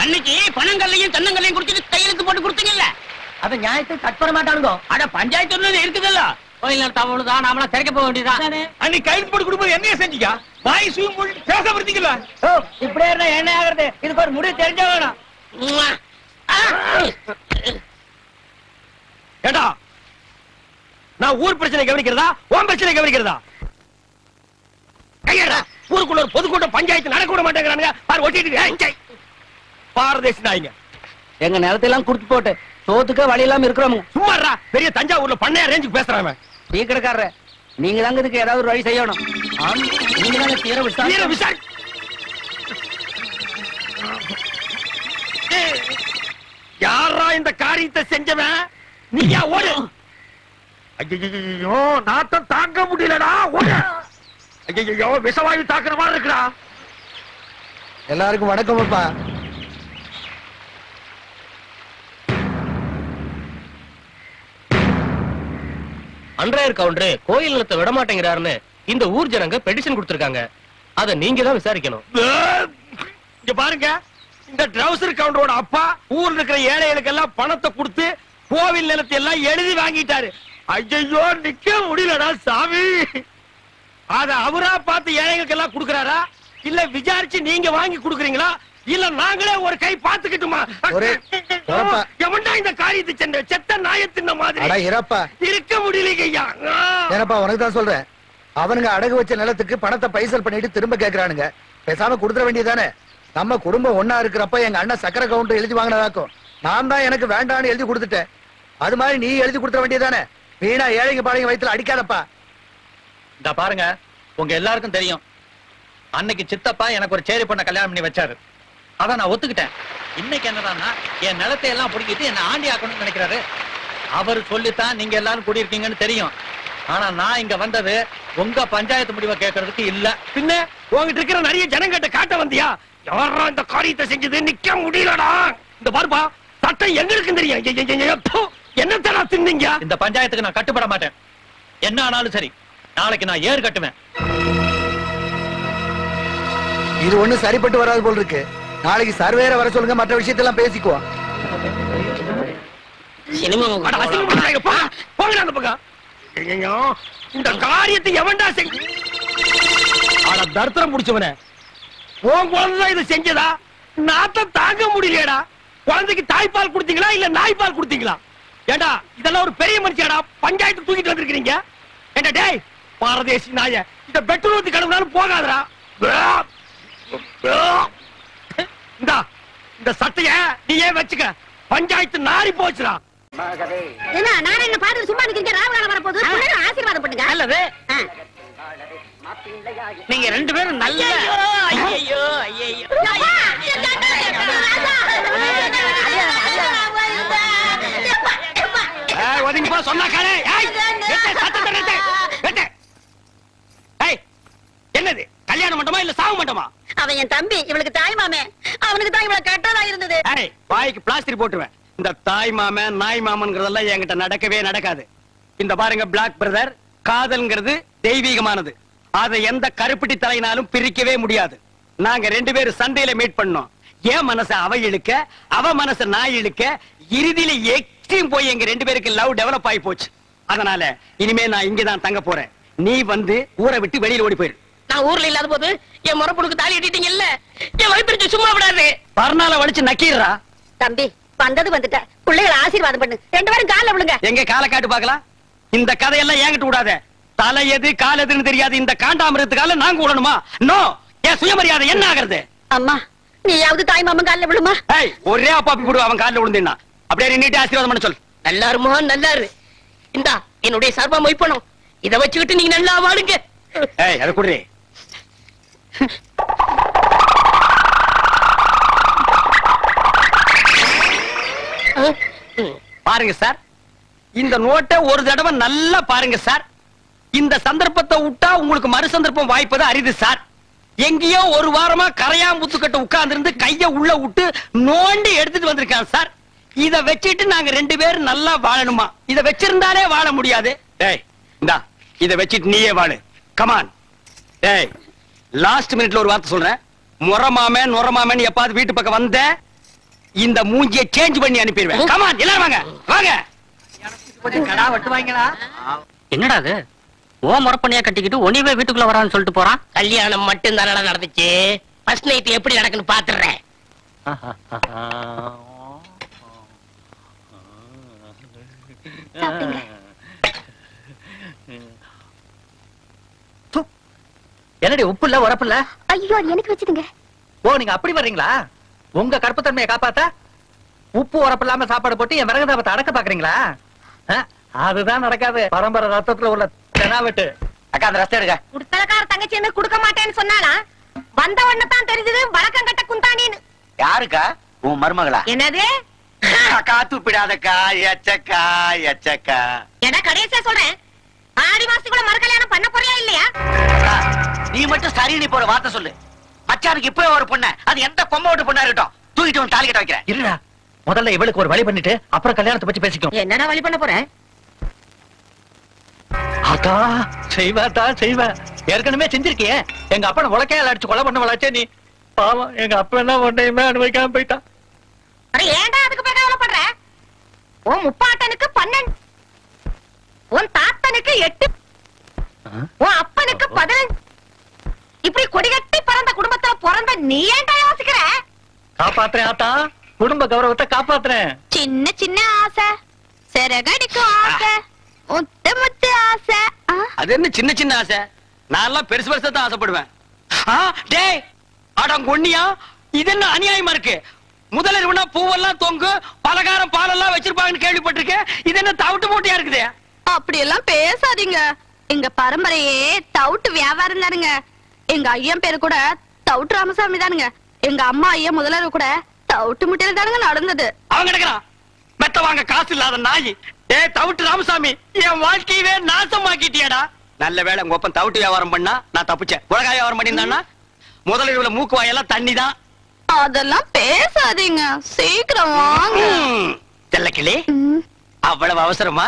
அன்னைக்கு பணங்கள்லையும் தென்னங்கள்லையும் குடிச்சிட்டு கையெழுத்து போட்டு கொடுத்தீங்கல்ல, அத நியாயத்தை கட் பண்ண மாட்டானுங்க. அட பஞ்சாயத்து இருக்குதுல்ல, கோயில் நடத்தாமதான் நாமளா திறக்க போக வேண்டியதான். அன்னைக்கு கையெழுத்து போட்டு கொடுக்கும்போது என்ன செஞ்சீங்க? வாய் சூம் போட்டு பேச வருத்தீங்களா? இப்படியே இருந்தா என்ன ஆகுறது? இதுக்கு ஒரு முடிவு தெரிஞ்ச வேணும். ஏடா, நான் ஊர் பிரச்சனை கவனிக்கிறதா உன் பிரச்சனை கவனிக்கிறதா? கையடா, ஊருக்குள்ள ஒரு பொதுக்கூட்டம் பஞ்சாயத்து நடக்க விட மாட்டேங்கிறானுங்க. பாரு ஒட்டிட்டு பாரதேசி நாய்ங்க. எங்க நிலத்தையெல்லாம் குடுத்து போட்டு சோத்துக்க வழி இல்லாம இருக்கிறோம். சும்மாறா, பெரிய தஞ்சாவூர்ல பண்ணையா ரேஞ்சுக்கு பேசுறாங்க. டீ கடைக்காரர, நீங்க தாங்க இதுக்கு ஏதாவது ஒரு வழி செய்யணும். நீங்க தாங்க தீர விசாரி. யாரா இந்த காரியத்தை செஞ்சவன்? நீங்க ஓடு. ஐயோ, நாட்டம் தாங்க முடியலடா, ஓடு. ஐயோ, விஷவாயு தாக்குற மாதிரி இருக்குடா. எல்லாருக்கும் வணக்கம் அப்பா. அன்றையர் கவுண்டரு கோயில் நிலத்தை விட மாட்டேங்கிறாருன்னு இந்த ஊர் ஜனங்க பெட்டிஷன் கொடுத்திருக்காங்க. அத நீங்க தான் விசாரிக்கணும். இங்க பாருங்க, இந்த ட்ரௌசர் கவுண்டரோட அப்பா ஊர்ல இருக்கிற ஏழைகளுக்கு எல்லாம் பணத்தை கொடுத்து கோவில் நிலத்தை எல்லாம் எழுதி வாங்கிட்டாரு. ஐயோ, நிக்க முடியலடா சாமி. அத அவரா பார்த்து ஏழைகளுக்கு எல்லாம் கொடுக்கறாரா, இல்ல விசாரிச்சு நீங்க வாங்கி கொடுக்கறீங்களா, இல்ல நாங்களே ஒரு கை பாத்துக்கிட்டுமா? எவன்டா இந்த காரியத்தை செஞ்ச? செத்த நாயத்தின் மாதிரி இருக்க முடியலைங்க ஐயா. ஏனப்பா உனக்கு தான் சொல்றேன். அவனுங்க அடகு வச்ச நிலத்துக்கு பணத்தை பைசல் பண்ணிட்டு திரும்ப கேக்குறானுங்க. பேசாம கொடுத்துட வேண்டியதானே. நம்ம குடும்பம் ஒன்னா இருக்கிறப்ப எங்க அண்ணன் சக்கரை கவுண்டர் எழுதி வாங்கினதாக்கும். நான் தான் எனக்கு வேண்டான்னு எழுதி கொடுத்துட்டேன். அது மாதிரி நீ எழுதி கொடுத்துட வேண்டியதானே. வீணா ஏழைங்க பாளைங்க வயித்துல அடிக்காதப்பா. இந்த பாருங்க, உங்க எல்லாருக்கும் தெரியும், அன்னைக்கு சித்தப்பா எனக்கு ஒரு சேரி பொண்ண கல்யாணம் பண்ணி வச்சாரு. அத நான் ஒத்துக்கிட்டேன். இன்னைக்கு என்னடான்னா என் நிலத்தை எல்லாம் பிடிக்கிட்டு என்ன ஆண்டி ஆக்கணும்னு நினைக்கிறாரு. அவர் சொல்லித்தான் நீங்க எல்லாரும் கூடியிருக்கீங்கன்னு தெரியும். ஆனா நான் இங்க வந்தது உங்க பஞ்சாயத்து முடிவை கேட்கறதுக்கு இல்ல. பின்ன உங்ககிட்ட இருக்கிற நிறைய ஜனங்கிட்ட காட்ட வந்தியா? யாரா இந்த காரியத்தை செஞ்சது? நிக்க முடியலடா. இந்த பாருப்பா, சட்டம் எங்க இருக்குன்னு தெரியும். என்ன தின்னீங்க? இந்த பஞ்சாயத்துக்கு நான் கட்டுப்பட மாட்டேன். என்ன ஆனாலும் சரி, நாளைக்கு நான் ஏறு கட்டுவேன். இது ஒண்ணு சரிப்பட்டு வராது போல் இருக்கு. நாளைக்கு சர்வேரை வர சொல்லுங்க, மற்ற விஷயத்தெல்லாம் பேசிக்குவோம். இந்த காரியத்தை எவன்டா செஞ்ச? தர்த்தரம் முடிச்சவன உன் குழந்தைதான் இது செஞ்சதா? நாத்தம் தாங்க முடியலடா. குழந்தைக்கு தாய்ப்பால் கொடுத்தீங்களா இல்ல நாய்ப்பால் கொடுத்தீங்களா? ஏண்டா, இதெல்லாம் ஒரு பெரிய மனுஷியாடா, பஞ்சாயத்து தூக்கிட்டு வந்திருக்கீங்க. ஏண்டா டேய் பாரதேசி நாய, இந்த பெட்ரோல் ஊத்தி கழுவுனாலும் போகாதடா. இந்த சட்டைய நீ ஏன் வச்சுக்க? பஞ்சாயத்து நாரி போச்சுடா. என்ன நாராயண பாத்து சும்மா நிக்கிறீங்க? ராவகாலம் வரப்போகுது, ஆசீர்வாதம் பண்ணுங்க. நல்லது. நீங்க ரெண்டு பேரும் நல்ல ஐயோ ஐயோ ஒதுங்கி போ சொன்னா காலே. என்னது கல்யாண மண்டமா இல்ல சாவு மண்டமா? அவன் என் தம்பி, இவளுக்கு தாய் மாமே. அவனுக்கு தான் இவளை கட்டதா இருந்தது. வாய்க்கு பிளாஸ்டிக் போட்டுருவேன். இந்த தாய் மாமன் நாய் மாமன்கிறதெல்லாம் என்கிட்ட நடக்கவே நடக்காது. இந்த பாருங்க பிளாக் பிரதர், காதல்ங்கிறது தெய்வீகமானது. அதை எந்த கருப்பட்டி தலையினாலும் பிரிக்கவே முடியாது. நாங்க ரெண்டு பேரும் சண்டையில மீட் பண்ணோம். என் மனச அவ இழுக்க, அவ மனச நான் இழுக்க, இறுதியில எக்ஸ்ட்ரீம் போய் எங்க ரெண்டு பேருக்கு லவ் டெவலப் ஆகி போச்சு. அதனால இனிமே நான் இங்கதான் தங்க போறேன். நீ வந்து ஊரை விட்டு வெளியில ஓடி போயிரு. நான் ஊர்ல இல்லாத போது என் முறப்புனுக்கு தாலி கட்டிட்டீங்கல்ல, என் வயிற்று சும்மா விடாது. பர்னால வலிச்சு நக்கீரா. தம்பி வந்தது வந்துட்ட, பிள்ளைகளை ஆசீர்வாதம் பண்ணு. ரெண்டு பேரும் கால விழுங்க. எங்க கால காட்டு பாக்கலாம். இந்த கதையெல்லாம் ஏங்கிட்டு விடாத. தலை எது கால் எதுன்னு தெரியாது. இந்த காண்டாமிரத்துக்கால நாங்க விடணுமா? நோ. என் சுயமரியாதை என்ன ஆகிறது? அம்மா நீயாவது தாய் மாமன் கால விழுமா? ஒரே அப்பாப்பி போடு, அவன் காலில் விழுந்தா அப்படியே நீட்டு ஆசீர்வாதம் பண்ண சொல். நல்லாருமா நல்லாரு. இந்தா என்னுடைய சர்வ மொய்ப்பணும். இதை வச்சுக்கிட்டு நீங்க நல்லா வாடுங்க. அதை குடுறே. பாருங்க சார், இந்த நோட்டை ஒரு தடவை நல்லா பாருங்க சார். இந்த சந்தர்ப்பத்தை விட்டா உங்களுக்கு மறு சந்தர்ப்பம் வாய்ப்பது அரிது சார். எங்கேயோ ஒரு வாரமா கரையாம்புத்துக்கிட்ட உட்கார்ந்து இருந்து கைய உள்ள விட்டு நோண்டி எடுத்துட்டு வந்திருக்கான் சார். இத வச்சிட்டு நாங்க ரெண்டு பேரும் நல்லா வாழணுமா? இத வச்சிருந்தாலே வாழ முடியாது. இந்தா இத வச்சிட்டு நீயே வாழு. கமான். லாஸ்ட் மினிட்ல ஒரு வார்த்தை சொல்றேன். முறமாமன் நுறமாமன் எப்பாவது வீட்டு பக்கம் வந்த இந்த மூஞ்சியை சேஞ்ச் பண்ணி அனுப்பிடுவேன். கமான் எல்லாரும் வாங்க வாங்க. கடா வெட்டுவாங்களா? என்னடா அது ஓ முறப்பண்ணியா கட்டிக்கிட்டு ஒனிவே வீட்டுக்குள்ள வரான்னு சொல்லிட்டு போறான். கல்யாணம் மட்டும் தானடா நடந்துச்சு. ஃபர்ஸ்ட் நைட் எப்படி நடக்குன்னு பாத்துறேன். என்னடி உப்பு இல்ல உரப்பு இல்ல? ஐயோ அது எனக்கு வச்சுடுங்க. ஓ நீங்க அப்படி வர்றீங்களா? உங்க கற்பத்தன்மையை காப்பாத்த உப்பு உரப்பு இல்லாம சாப்பாடு போட்டு என் விறகு தாபத்தை அடக்க பாக்குறீங்களா? அதுதான் நடக்காது. பரம்பரை ரத்தத்துல உள்ள தெனாவெட்டு. அக்கா அந்த ரஸ்தை எடுக்க. குடுத்தலக்கார தங்கச்சி என்ன கொடுக்க மாட்டேன்னு சொன்னானா? வந்த உடனே தான் தெரிஞ்சது வழக்கம் கட்ட குந்தானின்னு. யாருக்கா? உன் மருமகளா? என்னது? அக்கா தூப்பிடாதக்கா. எச்சக்கா எச்சக்கா. என்ன கடைசியா சொல்றேன். ஆடி மாசத்துக்குள்ள மறு கல்யாணம் பண்ண போறியா இல்லையா? அக்கா, நீ மட்டும் சரின்னு போற வார்த்தை சொல்லு. மச்சானுக்கு இப்பவே ஒரு பொண்ணு, அது எந்த கொம்ப விட்டு பொண்ணா இருக்கட்டும், தூக்கிட்டு வந்து தாலி கட்ட வைக்கிறேன். இருடா, முதல்ல இவளுக்கு ஒரு வழி பண்ணிட்டு அப்புறம் கல்யாணத்தை பத்தி பேசிக்கும். என்னடா வழி பண்ண போற? அக்கா செய்வாத்தா செய்வா. ஏற்கனவே செஞ்சிருக்கியே. எங்க அப்பனை உலக்கையால அடிச்சு கொலை பண்ண வளாச்சே நீ. பாவம் எங்க அப்பா என்ன ஒன்றையுமே அனுபவிக்காம போயிட்டான். அட ஏன்டா அதுக்கு போய் கவலைப்படுற? உன் முப்பாட்டனுக்கு 12, உன் தாத்தனுக்கு 8, உன் அப்பனுக்கு 15. இப்படி கொடிகட்டி பறந்த குடும்பத்துல பிறந்த நீ ஏன்டா யோசிக்கிற? காப்பாத்துறேன் ஆத்தா, குடும்ப கௌரவத்தை காப்பாத்துறேன். சின்ன சின்ன ஆசை, சிறகடிக்கும் ஆசை, முத்து முத்து ஆசை. அது என்ன சின்ன சின்ன ஆசை? நான் எல்லாம் பெருசு பெருசா தான் ஆசைப்படுவேன். டேய் அடங்கொன்னியா, இது என்ன அநியாயமா இருக்கு? முதல்ல பூவெல்லாம் தொங்கு பலகாரம் பாலெல்லாம் வச்சிருப்பாங்கன்னு கேள்விப்பட்டிருக்கேன். இது என்ன தவிட்டு மூட்டையா இருக்குது? அப்படி எல்லாம் பேசாதீங்க. எங்க பரம்பரையே தவுட்டு வியாபாரம் தானுங்க. எங்க ஐயன் பேரு கூட தவுட்டு ராமசாமி தானுங்க. எங்க அம்மா ஐயா முதல்ல கூட தவுட்டு முட்டையில தானுங்க நடந்தது. அவன் கிடக்குறான் மெத்த வாங்க காசு இல்லாத நாய். தவிட்டு ராமசாமி, என் வாழ்க்கையவே நாசமாக்கிட்டியாடா. நல்ல வேளை உங்க ஒப்பன் தவிட்டு வியாபாரம் பண்ணா நான் தப்பிச்சேன். உலக வியாபாரம் பண்ணியிருந்தான்னா முதலில் மூக்கு வாயெல்லாம் தண்ணி தான். அதெல்லாம் பேசாதீங்க, சீக்கிரம் வாங்க. தெல்லக்கிளி, அவ்வளவு அவசரமா?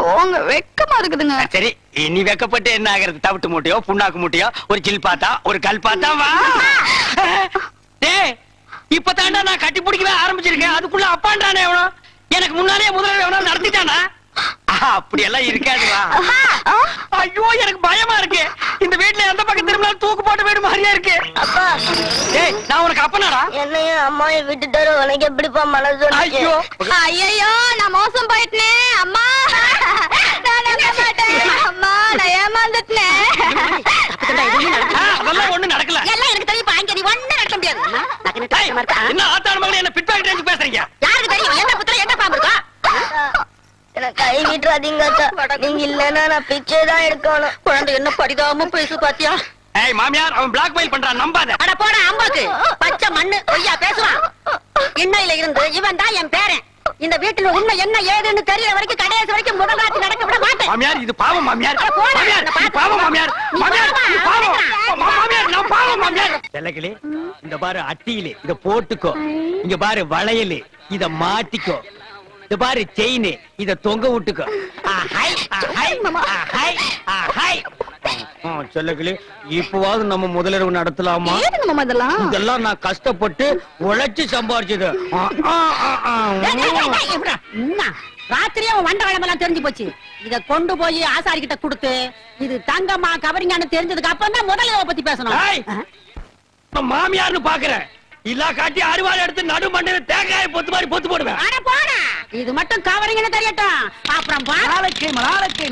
போங்க, வெக்கமா இருக்குதுங்க. சரி, நீ வெக்கப்பட்டு என்ன ஆகிறது? தவிட்டு மூட்டையோ புண்ணாக்கு மூட்டையோ ஒரு ஜில் பாத்தா ஒரு கல் பாத்தா வா. இப்பதாண்டா நான் கட்டி பிடிக்கவே ஆரம்பிச்சிருக்கேன். அதுக்குள்ள அப்பான்றானே எவனோ எனக்கு முன்னாலே முதல்ல எவனோ நடத்திட்டானா? அப்படி எல்லாம் இருக்காதுவா. ஐயோ எனக்கு பயமா இருக்கு. இந்த வீட்டுல எந்த பக்கம் திரும்பினாலும் தூக்கு போட்டு வீடு மாதிரியா இருக்கு. அப்பா நான் உனக்கு அப்பனாடா? என்னையும் அம்மாவை விட்டுட்டாரு. உனக்கு எப்படிப்பா மனசு? ஐயோ ஐயோ நான் மோசம் போயிட்டேன். அம்மா நான் நம்ப மாட்டேன். அம்மா நான் ஏமாந்துட்டேன். அதெல்லாம் ஒண்ணு நடக்கல. எல்லாம் எனக்கு தெரியும். அங்க நீ ஒண்ணு நடக்க முடியாது. என்ன ஆத்தான மகளே என்ன பிட் பாக்கெட் பேசுறீங்க? யாருக்கு தெரியும் என்ன புத்துல என்ன பாம்பு இருக்கா? எனக்கு கை விட்டுறாதீங்க. நீங்க இல்லன்னா நான் பிச்சை தான் எடுக்கணும். குழந்தை என்ன படிதாம பேசு பாத்தியா? ஏய் மாமியார், அவன் பிளாக் மெயில் பண்றான், நம்பாத. அட போடா அம்பாக்கு. பச்சை மண்ணு பொய்யா பேசுவான். இன்னையில இருந்து இவன் தான் என் பேரன். இந்த வீட்டுல உண்மை என்ன ஏதுன்னு தெரியற வரைக்கும் கடைசி வரைக்கும் முதலாட்சி நடக்க விட மாட்டேன். மாமியார் இது பாவம் மாமியார். அட போடா, மாமியார் நான் இது பாவம் மாமியார். மாமியார் இது பாவம். மாமியார் நான் பாவம் மாமியார். தெல்லக்கிளி, இந்த பாரு அட்டியிலே இத போட்டுக்கோ. இங்க பாரு வளையல், இத மாட்டிக்கோ. இந்த பாரு செயின், இத தொங்க விட்டுக்கோ. சொல்லக்கிளி, இப்பவாவது நம்ம முதலிரவு நடத்தலாமா? இதெல்லாம் நான் கஷ்டப்பட்டு உழைச்சு சம்பாரிச்சது. ராத்திரியே வண்ட வளமெல்லாம் தெரிஞ்சு போச்சு. இத கொண்டு போய் ஆசாரி கிட்ட கொடுத்து இது தங்கம்மா கவரிங்கான்னு தெரிஞ்சதுக்கு அப்புறம் தான் முதலிரவை பத்தி பேசணும். மாமியார்னு பாக்குறேன். இல்லா காட்டி அறுவாள் எடுத்து நடு மண்டையில தேங்காய பொத்து மாதிரி பொத்து போடுவேன். இது மட்டும் கவரிங்கன்னு தெரியட்டும். அப்புறம் மலாலக்கை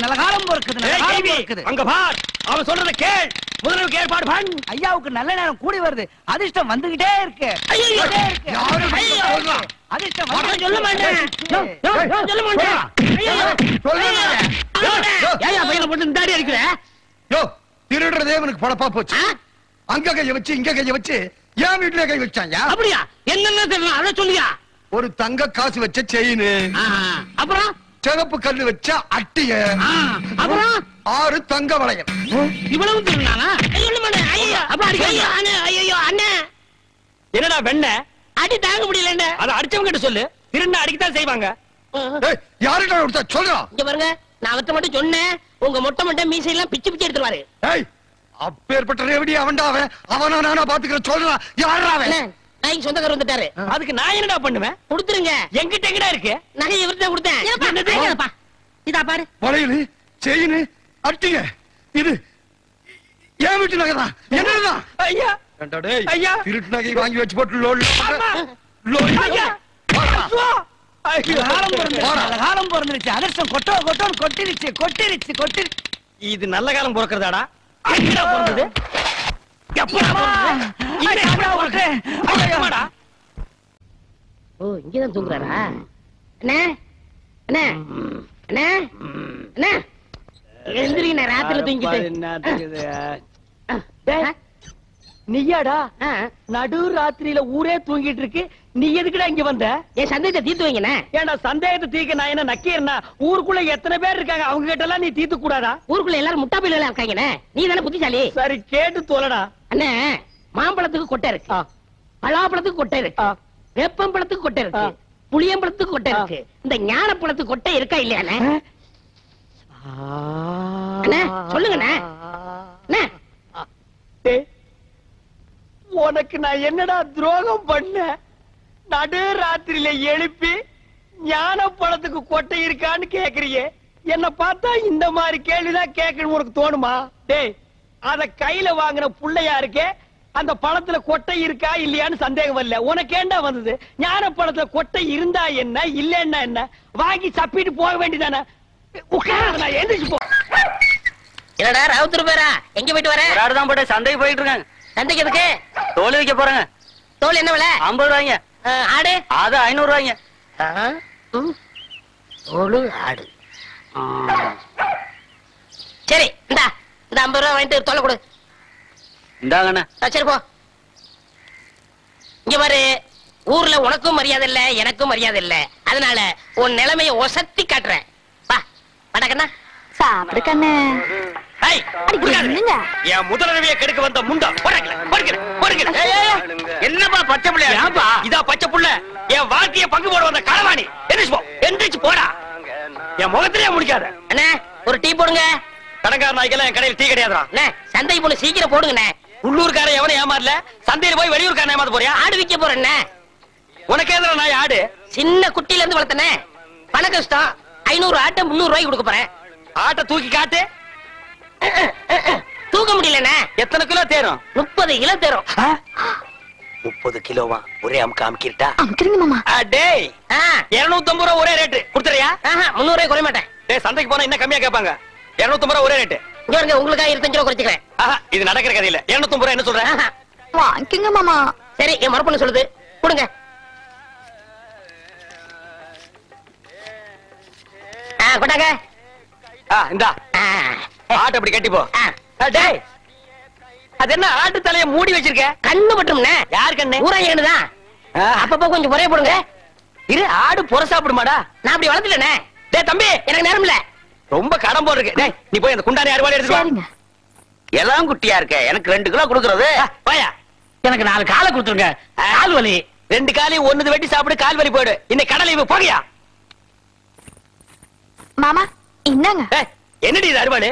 நல்ல காலம் பொறுக்குது. அங்க பார், அவன் சொல்றத கேள். முதல்ல ஏற்பாடு பண்ணு. ஐயாவுக்கு நல்ல நேரம் கூடி வருது. அதிர்ஷ்டம் வந்துகிட்டே இருக்கு. அதிர்ஷ்டம் சொல்ல மாட்டேன். சொல்ல மாட்டேன். ஏயா பையனை போட்டு இந்த அடி அடிக்கிற? யோ, திருடுறதே எனக்கு பழப்பா போச்சு. அங்க கைய வச்சு இங்க கைய வச்சு ஏன் வீட்டுல கை வச்சாங்க? அப்படியா? என்னென்ன தெரியல அத சொல்லியா? ஒரு தங்க காசு வச்ச செயின், அப்புறம் சிவப்பு கல்லு வச்ச அட்டிய, அப்புறம் 6 தங்க வளையல். இவ்வளவு திருநானா? என்னடா வெண்ண அடி தாங்க முடியல. அதை அடிச்சவங்க கிட்ட சொல்லு. திருண்ண அடிக்கத்தான் செய்வாங்க. யாருடா கொடுத்தா சொல்றா? இங்க பாருங்க, நான் அவர்கிட்ட மட்டும் சொன்னேன். உங்க மொட்டை மொட்டை மீசையெல்லாம் பிச்சு பிச்சு எடுத்துருவாரு. அப்பேற்பட்ட ரேவடி அவன்டா அவன். அவனா நானா பாத்துக்கிற சொல்றா. யாரா அவன்? நாய்க்கு சொந்தக்காரர் வந்துட்டாரு. அதுக்கு நான் என்னடா பண்ணுவேன்? கொடுத்துருங்க. எங்கிட்ட எங்கடா இருக்கு? நகை இவர்கிட்ட கொடுத்தேன். என்னது? இதா பாரு. வளையலு செயின் அட்டிங்க இது ஏன் வீட்டு நகைதான் என்னதுதான்? ஐயா ஐயா திருட்டு நகை வாங்கி வச்சு போட்டு லோல் ஐயா காலம் பிறந்துருச்சு. அதிர்ஷ்டம் கொட்டிருச்சு. இது நல்ல காலம் பிறக்கிறதாடா? பிறந்தது ஓ, இங்கதான் தூங்குறாரா? அண்ணே அண்ணே அண்ணே அண்ணே எந்திரிங்க, ராத்திரில தூங்கிட்டு. நீயாடா நடு ராத்திரியில ஊரே தூங்கிட்டு இருக்கு, நீ எதுக்குடா இங்க வந்த? என் சந்தேகத்தை தீர்த்து வைங்கண்ணே. ஏன்டா சந்தேகத்தை தீர்க்க நான் என்ன நக்கீரனா? ஊருக்குள்ள எத்தனை பேர் இருக்காங்க, அவங்க கிட்ட எல்லாம் நீ தீர்த்து கூடாதா? ஊருக்குள்ள எல்லாரும் முட்டா பையில இருக்காங்கண்ணே. நீ தானே புத்திசாலி. சரி கேட்டு தோலடா. அண்ணே, மாம்பழத்துக்கு கொட்டை இருக்கு, பலாப்பழத்துக்கு கொட்டை இருக்கு, வேப்பம்பழத்துக்கு கொட்டை இருக்கு, புளியம்பழத்துக்கு கொட்டை இருக்கு. இந்த ஞானப்பழத்துக்கு கொட்டை இருக்கா இல்லையாண்ணே? அண்ணே சொல்லுங்கண்ணே. உனக்கு நான் என்னடா துரோகம் பண்ண? நடு ராத்திரியில எழுப்பி ஞான பழத்துக்கு கொட்டை இருக்கான்னு கேக்குறியே, என்ன பார்த்தா இந்த மாதிரி கேள்விதான் கேட்கணும் உனக்கு தோணுமா? டேய், அத கையில வாங்கின புள்ளையா இருக்கே, அந்த பழத்துல கொட்டை இருக்கா இல்லையான்னு சந்தேகம் வரல. உனக்கு ஏண்டா வந்தது? ஞான பழத்துல கொட்டை இருந்தா என்ன, இல்லன்னா என்ன? வாங்கி சப்பிட்டு போக வேண்டியதானே? உட்கார, எந்திரிச்சு போ. என்னடா ராவுத்தர் பேரா? எங்க போயிட்டு வர? தான் போட்டு சந்தைக்கு போயிட்டு இருக்காங்க. சந்தைக்கு எதுக்கு? தோல் வைக்க போறாங்க. தோல் என்ன விலை? 50 ரூபாய்ங்க. ஆடு? அது 500 ரூபாய்ங்க. தோல் ஆடு. சரி, இந்த 50 ரூபாய் வாங்கிட்டு தோலை கொடு. இந்தாங்கண்ணா. சரி போ. இங்க பாரு, ஊர்ல உனக்கும் மரியாதை இல்ல, எனக்கும் மரியாதை இல்ல. அதனால உன் நிலைமையை ஒசத்தி காட்டுறேன். வா வடக்கண்ணா. சாப்பிடு கண்ணு. என் முதலரவியை கெடுக்க வந்த முண்டா. என்னப்பா பச்சை பிள்ளையா? இதா பச்சை புள்ள. என் வாழ்க்கைய பங்கு போட வந்த களவாணி. எந்திரிச்சு போடா. என் முகத்திலே முடிக்காத. அண்ணே, ஒரு டீ போடுங்க. கடங்கார நாய்க்கெல்லாம் என் கடையில் டீ கிடையாதுடா. சந்தைக்கு போன சீக்கிரம் போடுங்கண்ணே. உள்ளூர்காரன் எவனை ஏமாறல, சந்தையில போய் வெளியூர்காரன் ஏமாத்த போறியா? ஆடு விற்க போறேன். உனக்கு எதிர நாய் ஆடு? சின்ன குட்டில இருந்து வளர்த்தனே. பண கஷ்டம். 500 ஆட்டை 300 ரூபாய்க்கு கொடுக்க போறேன். ஆட்டை தூக்கி காட்டு. தூக்க முடியலண்ணே. எத்தனை கிலோ தேரும்? 30 கிலோ தேரும். 30 கிலோவா? ஒரே அமுக்க அமுக்கிட்டா? அமுக்குறீங்க மாமா. டேய், 250 ரூபா ஒரே ரேட்டு கொடுத்துறியா? 300 ரூபாய் குறைய மாட்டேன். டேய், சந்தைக்கு போனா இன்னும் கம்மியா கேட்பாங்க. 250 ரூபா ஒரே ரேட்டு. இங்க வருங்க, உங்களுக்காக 25 ரூபா குறைச்சிக்கிறேன். இது நடக்கிற கதை இல்ல. 250 ரூபா என்ன சொல்றேன்? வாங்கிக்கங்க மாமா. சரி, என் மறுப்பண்ணு சொல்லுது, கொடுங்க. கொண்டாங்க. இந்தா ஆட்டை அப்படி கட்டி போ. டேய், அது என்ன ஆட்டு தலைய மூடி வச்சிருக்க? கண்ணு பட்டும்ண்ணே. யார் கண்ணு? ஊராயணுதான். அப்பப்போ கொஞ்சம் முறைய போடுங்க. இரு, ஆடு புற சாப்பிடுமாடா? நான் அப்படி வளர்த்துட்டேனே. டேய் தம்பி, எனக்கு நேரம் இல்ல. ரொம்ப கடன் போல் இருக்கு. டேய், நீ போய் அந்த குண்டானி அறுவாளை எடுத்து சரிங்க. எல்லாம் குட்டியா இருக்க. எனக்கு 2 கிலோ கொடுக்கறது. வாயா. எனக்கு 4 காலை கொடுத்துருங்க. கால் வலி. 2 காலையும் ஒண்ணுது வெட்டி சாப்பிடு, கால் வலி போயிடு. இன்னைக்கு கடலை இவ போகையா? மாமா இந்தாங்க. என்னடி இது அறுவாளு?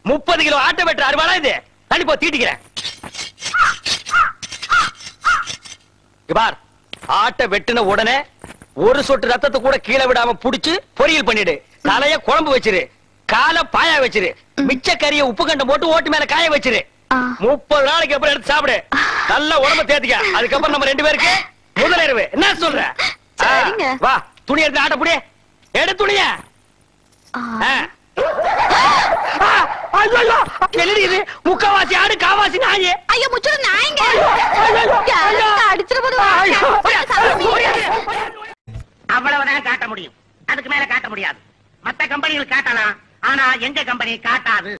30 கிலோ ஆட்டை வெட்டுற அறுவாளா இது? தள்ளி போ, தீட்டிக்கிறேன். பார், ஆட்டை வெட்டின உடனே ஒரு சொட்டு ரத்தத்தை கூட கீழே விடாம புடிச்சு பொரியல் பண்ணிடு. தலைய குழம்பு வச்சிரு, காலை பாயா வச்சிரு, மிச்ச கறிய உப்பு கண்டம் போட்டு ஓட்டு மேல காய வச்சிரு. 30 நாளைக்கு அப்புறம் எடுத்து சாப்பிடு. நல்ல உடம்ப தேத்திக்க. அதுக்கப்புறம் நம்ம 2 பேருக்கு முதலிரவு. என்ன சொல்ற? வா, துணி எடுத்து ஆட்ட புடி. எடு துணிய. என்னடி இது? முக்காவாசி ஆடு, காவாசி நாயே. ஐயோ முச்சுட நாய்ங்க. அவ்வளவுதான் காட்ட முடியும். அதுக்கு மேல காட்ட முடியாது. மத்த கம்பெனிகள் காட்டலாம், ஆனா எங்க கம்பெனி காட்டாது.